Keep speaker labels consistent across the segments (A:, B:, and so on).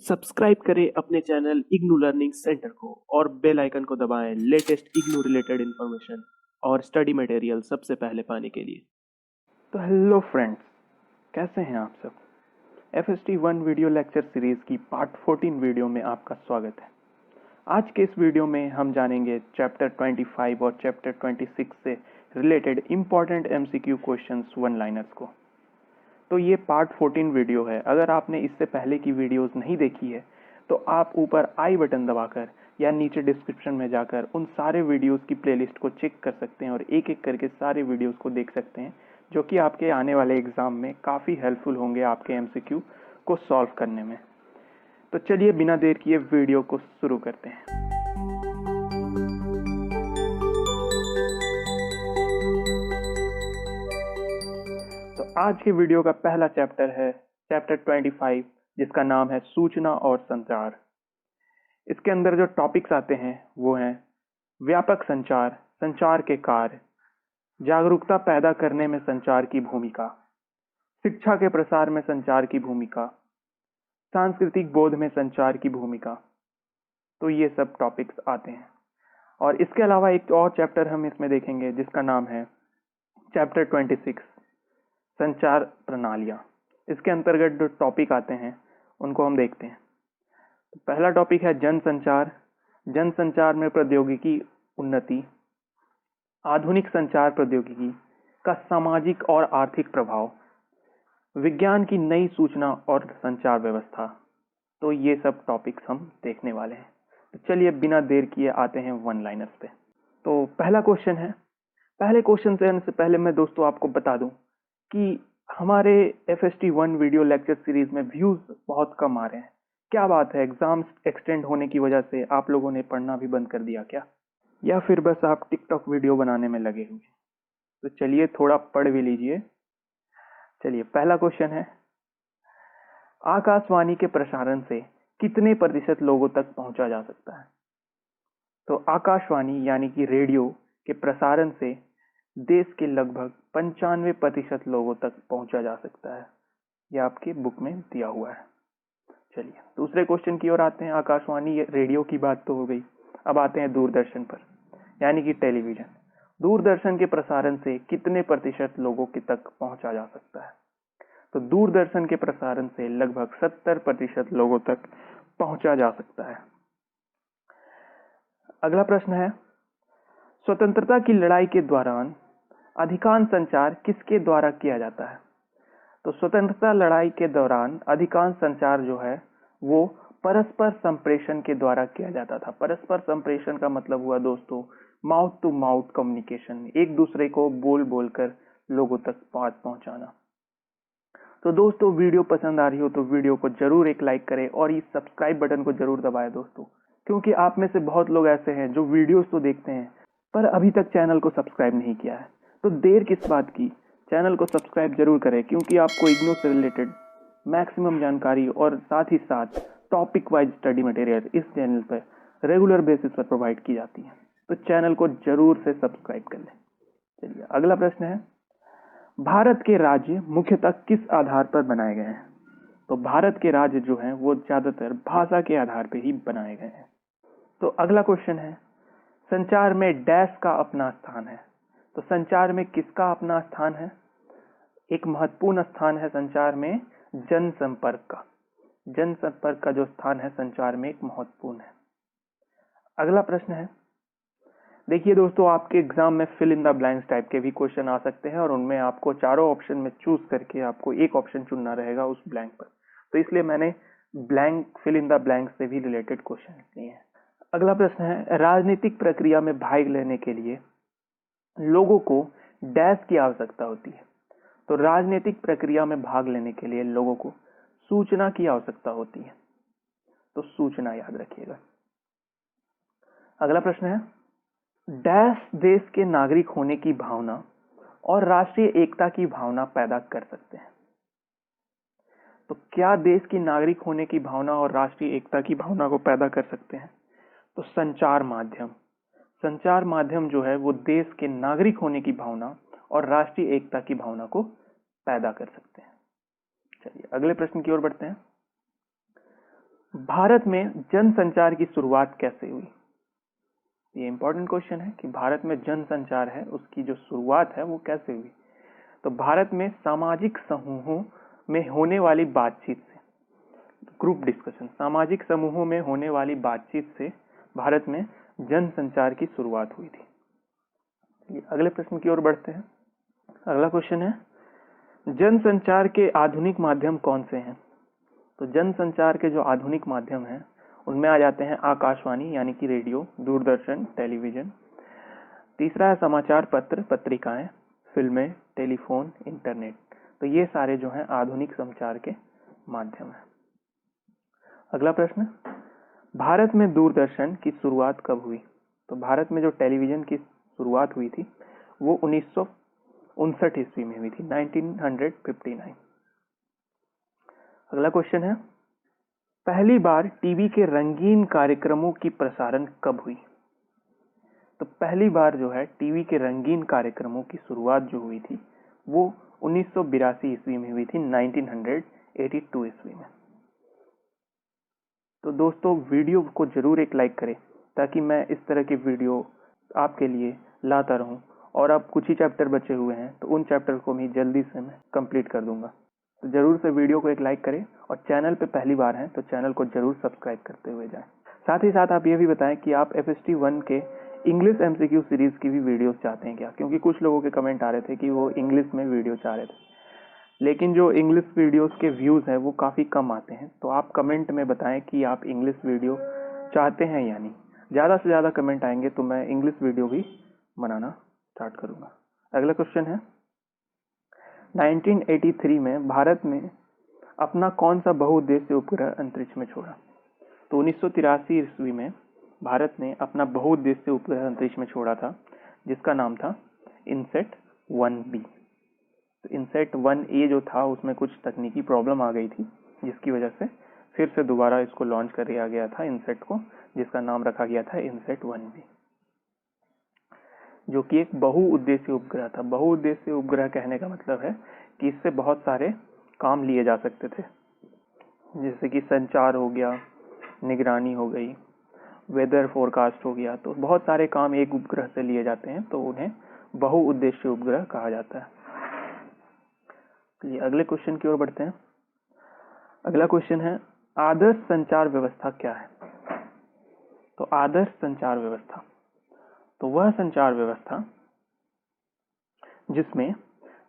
A: Subscribe करें अपने channel IGNOU learning centre को और बेल आइकन को दबाएं लेटेस्ट इग्नू रिलेटेड इन्फॉर्मेशन और स्टडी मटेरियल सबसे पहले पाने के लिए।
B: तो हेलो फ्रेंड्स, कैसे हैं आप सब। FST1 वीडियो लेक्चर सीरीज की पार्ट 14 वीडियो में आपका स्वागत है। आज के इस वीडियो में हम जानेंगे चैप्टर 25 और चैप्टर 26 से related important MCQ questions one liners को। तो ये पार्ट 14 वीडियो है। अगर आपने इससे पहले की वीडियोस नहीं देखी है तो आप ऊपर आई बटन दबाकर या नीचे डिस्क्रिप्शन में जाकर उन सारे वीडियोस की प्लेलिस्ट को चेक कर सकते हैं और एक एक करके सारे वीडियोस को देख सकते हैं, जो कि आपके आने वाले एग्जाम में काफ़ी हेल्पफुल होंगे आपके MCQ को सॉल्व करने में। तो चलिए बिना देर किए वीडियो को शुरू करते हैं। तो आज के वीडियो का पहला चैप्टर है चैप्टर 25, जिसका नाम है सूचना और संचार। इसके अंदर जो टॉपिक्स आते हैं वो हैं व्यापक संचार, संचार के कार्य, जागरूकता पैदा करने में संचार की भूमिका, शिक्षा के प्रसार में संचार की भूमिका, सांस्कृतिक बोध में संचार की भूमिका। तो ये सब टॉपिक्स आते हैं। और इसके अलावा एक और चैप्टर हम इसमें देखेंगे जिसका नाम है चैप्टर 26, संचार प्रणालियाँ। इसके अंतर्गत जो टॉपिक आते हैं उनको हम देखते हैं। तो पहला टॉपिक है जनसंचार। जनसंचार में प्रौद्योगिकी उन्नति, आधुनिक संचार प्रौद्योगिकी का सामाजिक और आर्थिक प्रभाव, विज्ञान की नई सूचना और संचार व्यवस्था। तो ये सब टॉपिक्स हम देखने वाले हैं। तो चलिए बिना देर किए आते हैं वन लाइनर्स पे। तो पहला क्वेश्चन है। पहले क्वेश्चन से पहले मैं दोस्तों आपको बता दूं कि हमारे FST1 वीडियो लेक्चर सीरीज में व्यूज बहुत कम आ रहे हैं। क्या बात है, एग्जाम्स एक्सटेंड होने की वजह से आप लोगों ने पढ़ना भी बंद कर दिया क्या, या फिर बस आप टिकटॉक वीडियो बनाने में लगे हुए? तो चलिए थोड़ा पढ़ भी लीजिए। चलिए पहला क्वेश्चन है, आकाशवाणी के प्रसारण से कितने प्रतिशत लोगों तक पहुंचा जा सकता है? तो आकाशवाणी यानी कि रेडियो के प्रसारण से देश के लगभग 95% लोगों तक पहुंचा जा सकता है। यह आपके बुक में दिया हुआ है। चलिए दूसरे क्वेश्चन की ओर आते हैं। आकाशवाणी रेडियो की बात तो हो गई, अब आते हैं दूरदर्शन पर, यानी कि टेलीविजन। दूरदर्शन के प्रसारण से कितने प्रतिशत लोगों के तक पहुंचा जा सकता है? तो दूरदर्शन के प्रसारण से लगभग 70% लोगों तक पहुंचा जा सकता है। अगला प्रश्न है, स्वतंत्रता की लड़ाई के दौरान अधिकांश संचार किसके द्वारा किया जाता है? तो स्वतंत्रता लड़ाई के दौरान अधिकांश संचार जो है वो परस्पर संप्रेषण के द्वारा किया जाता था। परस्पर संप्रेषण का मतलब हुआ दोस्तों माउथ टू माउथ कम्युनिकेशन, एक दूसरे को बोल बोलकर लोगों तक बात पहुंचाना। तो दोस्तों वीडियो पसंद आ रही हो तो वीडियो को जरूर एक लाइक करें और इस सब्सक्राइब बटन को जरूर दबाएं दोस्तों, क्योंकि आप में से बहुत लोग ऐसे हैं जो वीडियोस तो देखते हैं पर अभी तक चैनल को सब्सक्राइब नहीं किया है। तो देर किस बात की, चैनल को सब्सक्राइब जरूर करें, क्योंकि आपको इग्नू से रिलेटेड मैक्सिमम जानकारी और साथ ही साथ टॉपिक वाइज स्टडी मटेरियल इस चैनल पर रेगुलर बेसिस पर प्रोवाइड की जाती है। तो चैनल को जरूर से सब्सक्राइब कर लें। चलिए अगला प्रश्न है, भारत के राज्य मुख्यतः किस आधार पर बनाए गए हैं? तो भारत के राज्य जो हैं वो ज्यादातर भाषा के आधार पर ही बनाए गए हैं। तो अगला क्वेश्चन है, संचार में डैश का अपना स्थान है। तो संचार में किसका अपना स्थान है? एक महत्वपूर्ण स्थान है संचार में जनसंपर्क का। जनसंपर्क का जो स्थान है संचार में एक महत्वपूर्ण है। अगला प्रश्न है, देखिए दोस्तों आपके एग्जाम में fill in the blanks type के भी क्वेश्चन आ सकते हैं और उनमें आपको चारों ऑप्शन में चूज करके आपको एक ऑप्शन चुनना रहेगा उस ब्लैंक पर। तो इसलिए मैंने blank fill in the blank से भी रिलेटेड क्वेश्चन लिए हैं। अगला प्रश्न है, राजनीतिक प्रक्रिया में भाग लेने के लिए लोगों को डैश की आवश्यकता होती है। तो राजनीतिक प्रक्रिया में भाग लेने के लिए लोगों को सूचना की आवश्यकता होती है। तो सूचना याद रखिएगा। अगला प्रश्न है, डैश देश के नागरिक होने की भावना और राष्ट्रीय एकता की भावना पैदा कर सकते हैं। तो क्या देश की नागरिक होने की भावना और राष्ट्रीय एकता की भावना को पैदा कर सकते हैं? तो संचार माध्यम। संचार माध्यम जो है वो देश के नागरिक होने की भावना और राष्ट्रीय एकता की भावना को पैदा कर सकते हैं। चलिए अगले प्रश्न की ओर बढ़ते हैं। भारत में जनसंचार की शुरुआत कैसे हुई? ये इंपॉर्टेंट क्वेश्चन है कि भारत में जनसंचार है उसकी जो शुरुआत है वो कैसे हुई। तो भारत में सामाजिक समूहों में होने वाली बातचीत से, ग्रुप डिस्कशन, सामाजिक समूहों में होने वाली बातचीत से भारत में जनसंचार की शुरुआत हुई थी। अगले प्रश्न की ओर बढ़ते हैं। अगला क्वेश्चन है, जनसंचार के आधुनिक माध्यम कौन से हैं? तो जनसंचार के जो आधुनिक माध्यम हैं उनमें आ जाते हैं आकाशवाणी यानी कि रेडियो, दूरदर्शन, टेलीविजन। तीसरा है समाचार पत्र, पत्रिकाएं, फिल्में, टेलीफोन, इंटरनेट। तो ये सारे जो हैं आधुनिक संचार के माध्यम हैं। अगला प्रश्न, भारत में दूरदर्शन की शुरुआत कब हुई? तो भारत में जो टेलीविजन की शुरुआत हुई थी वो 1959 ईस्वी में हुई थी, 1959। अगला क्वेश्चन है, पहली बार टीवी के रंगीन कार्यक्रमों की प्रसारण कब हुई? तो पहली बार जो है टीवी के रंगीन कार्यक्रमों की शुरुआत जो हुई थी वो 1982 ईस्वी में हुई थी, 1982 ईस्वी में। तो दोस्तों वीडियो को जरूर एक लाइक करें ताकि मैं इस तरह के वीडियो आपके लिए लाता रहूं, और अब कुछ ही चैप्टर बचे हुए हैं तो उन चैप्टर को भी जल्दी से मैं कंप्लीट कर दूंगा। तो जरूर से वीडियो को एक लाइक करें और चैनल पे पहली बार हैं तो चैनल को जरूर सब्सक्राइब करते हुए जाएं। साथ ही साथ आप ये भी बताएं कि आप FST 1 के इंग्लिश MCQ सीरीज की भी वीडियोस चाहते हैं क्या, क्योंकि कुछ लोगों के कमेंट आ रहे थे कि वो इंग्लिश में वीडियो चाह रहे थे, लेकिन जो इंग्लिश वीडियोस के व्यूज हैं वो काफ़ी कम आते हैं। तो आप कमेंट में बताएं कि आप इंग्लिश वीडियो चाहते हैं या नहीं। ज़्यादा से ज़्यादा कमेंट आएंगे तो मैं इंग्लिश वीडियो भी बनाना स्टार्ट करूँगा। अगला क्वेश्चन है, 1983 में भारत में अपना कौन सा बहुउद्देशीय उपग्रह अंतरिक्ष में छोड़ा? तो 1983 ईस्वी में भारत ने अपना बहुउद्देशीय उपग्रह अंतरिक्ष में छोड़ा था जिसका नाम था इनसेट 1B। तो इनसेट 1A जो था उसमें कुछ तकनीकी प्रॉब्लम आ गई थी जिसकी वजह से फिर से दोबारा इसको लॉन्च कर दिया गया था इनसेट को, जिसका नाम रखा गया था इनसेट 1B, जो कि एक बहुउद्देशीय उपग्रह था। बहुउद्देशीय उपग्रह कहने का मतलब है कि इससे बहुत सारे काम लिए जा सकते थे, जैसे कि संचार हो गया, निगरानी हो गई, वेदर फोरकास्ट हो गया। तो बहुत सारे काम एक उपग्रह से लिए जाते हैं तो उन्हें बहुउद्देशीय उपग्रह कहा जाता है। चलिए अगले क्वेश्चन की ओर बढ़ते हैं। अगला क्वेश्चन है, आदर्श संचार व्यवस्था क्या है? तो आदर्श संचार व्यवस्था तो वह संचार व्यवस्था जिसमें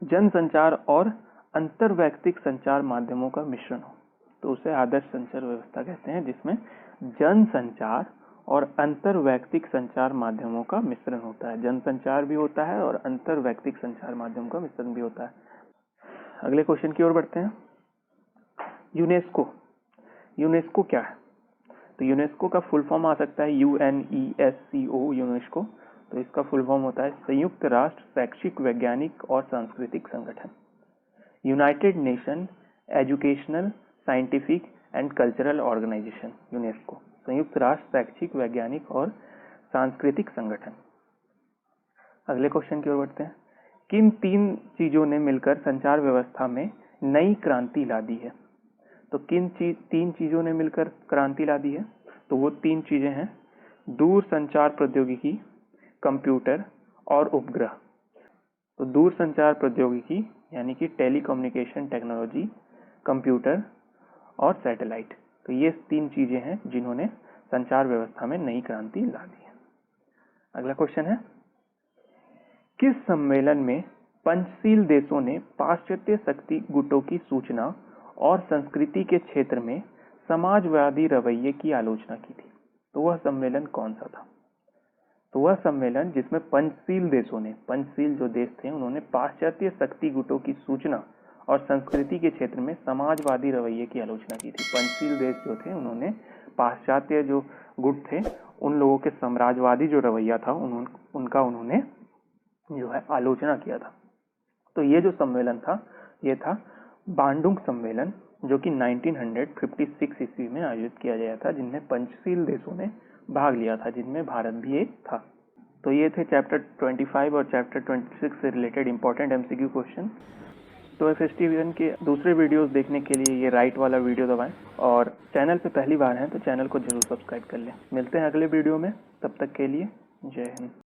B: जनसंचार और अंतर्वैयक्तिक संचार माध्यमों का मिश्रण हो, तो उसे आदर्श संचार व्यवस्था कहते हैं, जिसमें जनसंचार और अंतर्वैयक्तिक संचार माध्यमों का मिश्रण होता है। जनसंचार भी होता है और अंतर्वैयक्तिक संचार माध्यम का मिश्रण भी होता है। अगले क्वेश्चन की ओर बढ़ते हैं। यूनेस्को क्या है? तो यूनेस्को का फुल फॉर्म आ सकता है UNESCO, यूनेस्को। तो इसका फुल फॉर्म होता है संयुक्त राष्ट्र शैक्षिक, वैज्ञानिक और सांस्कृतिक संगठन, United Nation Educational, Scientific and Cultural Organization. UNESCO संयुक्त राष्ट्र शैक्षिक, वैज्ञानिक और सांस्कृतिक संगठन। अगले क्वेश्चन की ओर बढ़ते हैं। किन 3 चीजों ने मिलकर संचार व्यवस्था में नई क्रांति ला दी है? तो किन 3 चीजों ने मिलकर क्रांति ला दी है? तो वो 3 चीजें हैं, दूर संचार प्रौद्योगिकी, कंप्यूटर और उपग्रह। तो दूर संचार प्रौद्योगिकी यानी कि टेलीकम्युनिकेशन टेक्नोलॉजी, कंप्यूटर और सैटेलाइट। तो ये 3 चीजें हैं जिन्होंने संचार व्यवस्था में नई क्रांति ला दी है। अगला क्वेश्चन है, किस सम्मेलन में पंचशील देशों ने पाश्चात्य शक्ति गुटों की सूचना और संस्कृति के क्षेत्र में समाजवादी रवैये की आलोचना की थी? तो वह सम्मेलन कौन सा था? तो वह सम्मेलन जिसमें पंचशील देशों ने, पंचशील जो देश थे, उन्होंने पाश्चात्य शक्ति गुटों की सूचना और संस्कृति के क्षेत्र में समाजवादी रवैये की आलोचना की थी। पंचशील देश जो थे उन्होंने पाश्चात्य जो गुट थे उन लोगों के साम्राज्यवादी जो रवैया था उनका उन्होंने जो है आलोचना किया था। तो ये जो सम्मेलन था ये था बांडुंग सम्मेलन, जो कि 1956 ईस्वी में आयोजित किया गया था, जिनमें पंचशील देशों ने भाग लिया था, जिनमें भारत भी एक था। तो ये थे चैप्टर 25 और चैप्टर 26 से रिलेटेड इंपॉर्टेंट MCQ क्वेश्चन। तो FSTVN के दूसरे वीडियोस देखने के लिए ये राइट वाला वीडियो दबाएं और चैनल पे पहली बार हैं तो चैनल को जरूर सब्सक्राइब कर लें। मिलते हैं अगले वीडियो में, तब तक के लिए जय हिंद।